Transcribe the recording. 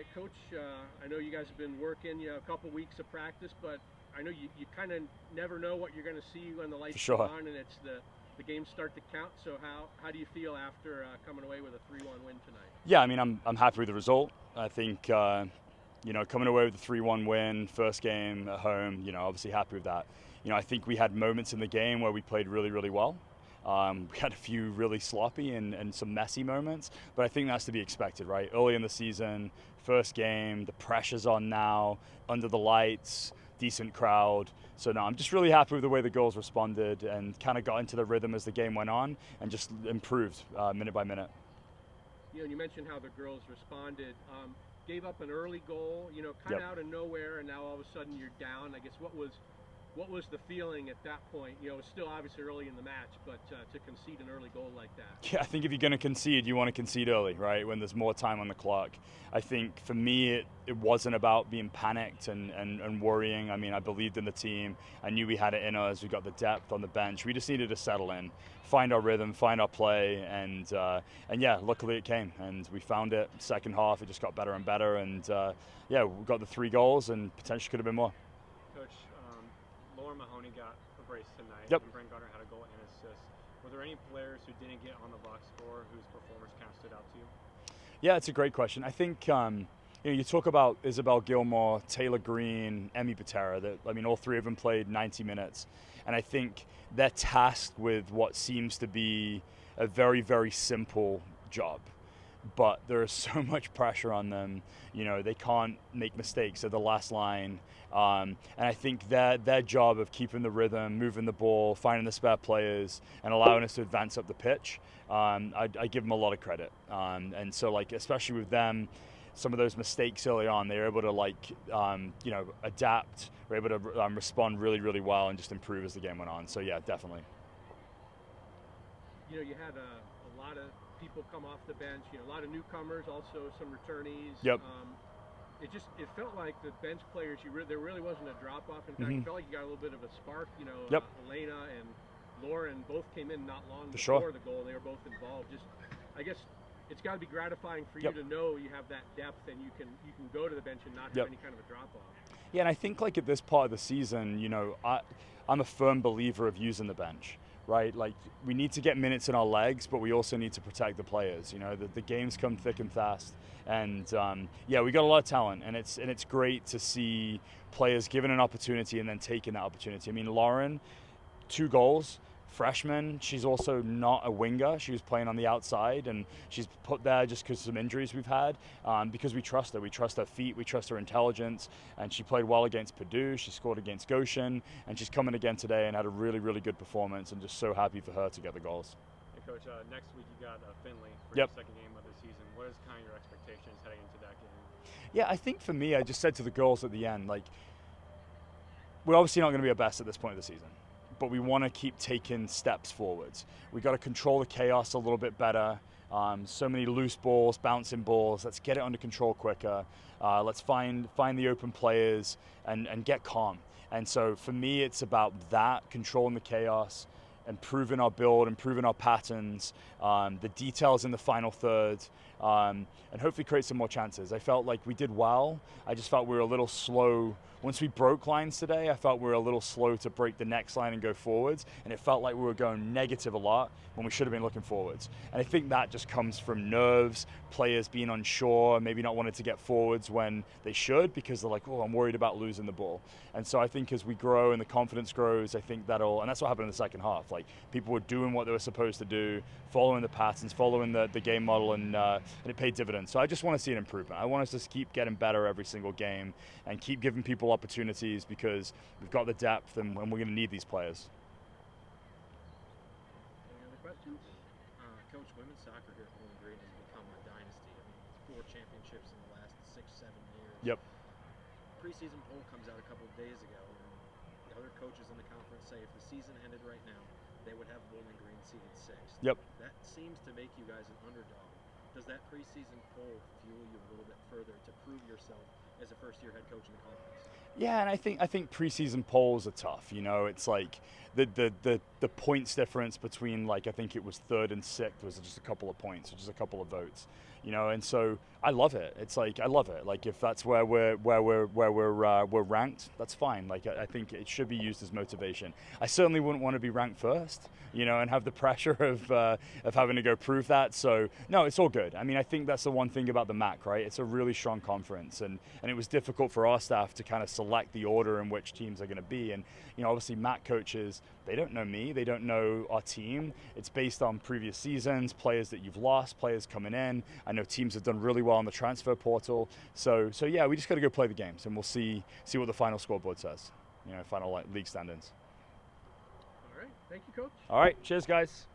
right, Coach. I know you guys have been working, a couple weeks of practice, but I know you kind of never know what you're going to see when the lights For sure. come on and it's the games start to count. So how do you feel after coming away with a 3-1 win tonight? Yeah, I mean, I'm happy with the result. I think coming away with a 3-1 win, first game at home, obviously happy with that. I think we had moments in the game where we played really, really well. We had a few really sloppy and some messy moments, but I think that's to be expected, right? Early in the season, first game, the pressure's on now, under the lights, decent crowd. So no, I'm just really happy with the way the girls responded and kind of got into the rhythm as the game went on and just improved minute by minute. And you mentioned how the girls responded. Gave up an early goal, kind of Yep. out of nowhere, and now all of a sudden you're down. I guess what was the feeling at that point? It was still obviously early in the match, but to concede an early goal like that. Yeah, I think if you're going to concede, you want to concede early, right? When there's more time on the clock. I think for me, it wasn't about being panicked and worrying. I mean, I believed in the team. I knew we had it in us. We got the depth on the bench. We just needed to settle in, find our rhythm, find our play, and yeah, luckily it came. And we found it. Second half, it just got better and better. And yeah, we got the 3 goals and potentially could have been more. Coach, Lauren Mahoney got a brace tonight, Yep. and Brent Garner had a goal and assist. Were there any players who didn't get on the box score whose performance kind of stood out to you? Yeah, it's a great question. I think you talk about Isabel Gilmore, Taylor Green, Emmy Patera. All 3 of them played 90 minutes, and I think they're tasked with what seems to be a very, very simple job. But there is so much pressure on them. They can't make mistakes at the last line. And I think their job of keeping the rhythm, moving the ball, finding the spare players, and allowing us to advance up the pitch, I give them a lot of credit. And so, especially with them, some of those mistakes early on, they were able to adapt, were able to respond really, really well and just improve as the game went on. So yeah, definitely. You had a lot of people come off the bench, a lot of newcomers, also some returnees. Yep. It felt like the bench players, there really wasn't a drop off. In fact, it felt like you got a little bit of a spark. Yep. Elena and Lauren both came in not long For before sure. the goal. They were both involved. I guess it's got to be gratifying for Yep. you to know you have that depth and you can go to the bench and not have Yep. any kind of a drop off. Yeah, and I think at this part of the season, I'm a firm believer of using the bench, right? We need to get minutes in our legs, but we also need to protect the players. The games come thick and fast, and yeah, we got a lot of talent, and it's great to see players given an opportunity and then taking that opportunity. Lauren, 2 goals. Freshman, she's also not a winger. She was playing on the outside, and she's put there just because of some injuries we've had, because we trust her. We trust her feet, we trust her intelligence, and she played well against Purdue. She scored against Goshen, and she's coming again today and had a really, really good performance, and just so happy for her to get the goals. And Coach, next week you got Finley for Yep. your second game of the season. What is kind of your expectations heading into that game? Yeah, I think for me, I just said to the girls at the end, we're obviously not going to be our best at this point of the season, but we want to keep taking steps forwards. We got to control the chaos a little bit better. So many loose balls, bouncing balls. Let's get it under control quicker. Let's find the open players and get calm. And so for me, it's about that, controlling the chaos, improving our build, improving our patterns, the details in the final third, and hopefully create some more chances. I felt like we did well. I just felt we were a little slow. Once we broke lines today, I felt we were a little slow to break the next line and go forwards, and it felt like we were going negative a lot when we should have been looking forwards. And I think that just comes from nerves, players being unsure, maybe not wanting to get forwards when they should because they're like, oh, I'm worried about losing the ball. And so I think as we grow and the confidence grows, I think and that's what happened in the second half. People were doing what they were supposed to do, following the patterns, following the game model, and it paid dividends. So I just want to see an improvement. I want us to keep getting better every single game and keep giving people opportunities because we've got the depth and we're going to need these players. Any other questions? Coach, women's soccer here at Bowling Green has become a dynasty. It's 4 championships in the last 6-7 years. Yep. Preseason poll comes out a couple of days ago, and the other coaches in the conference say if the season ended right now, they would have Bowling Green seeded 6th. Yep. That seems to make you guys an underdog. Does that preseason poll fuel you a little bit further to prove yourself as a first-year head coach in the conference? Yeah, and I think preseason polls are tough. It's like the points difference between I think it was 3rd and 6th was just a couple of points, or just a couple of votes. And so I love it. It's like I love it. Like if that's where we're ranked, that's fine. Like I think it should be used as motivation. I certainly wouldn't want to be ranked first, and have the pressure of having to go prove that. So no, it's all good. I mean, I think that's the one thing about the MAC, right? It's a really strong conference, and it was difficult for our staff to kind of select the order in which teams are going to be. And obviously MAC coaches, they don't know me, they don't know our team. It's based on previous seasons, players that you've lost, players coming in. I know teams have done really well on the transfer portal. So yeah, we just got to go play the games, and we'll see what the final scoreboard says. Final league standings. All right, thank you, Coach. All right, cheers, guys.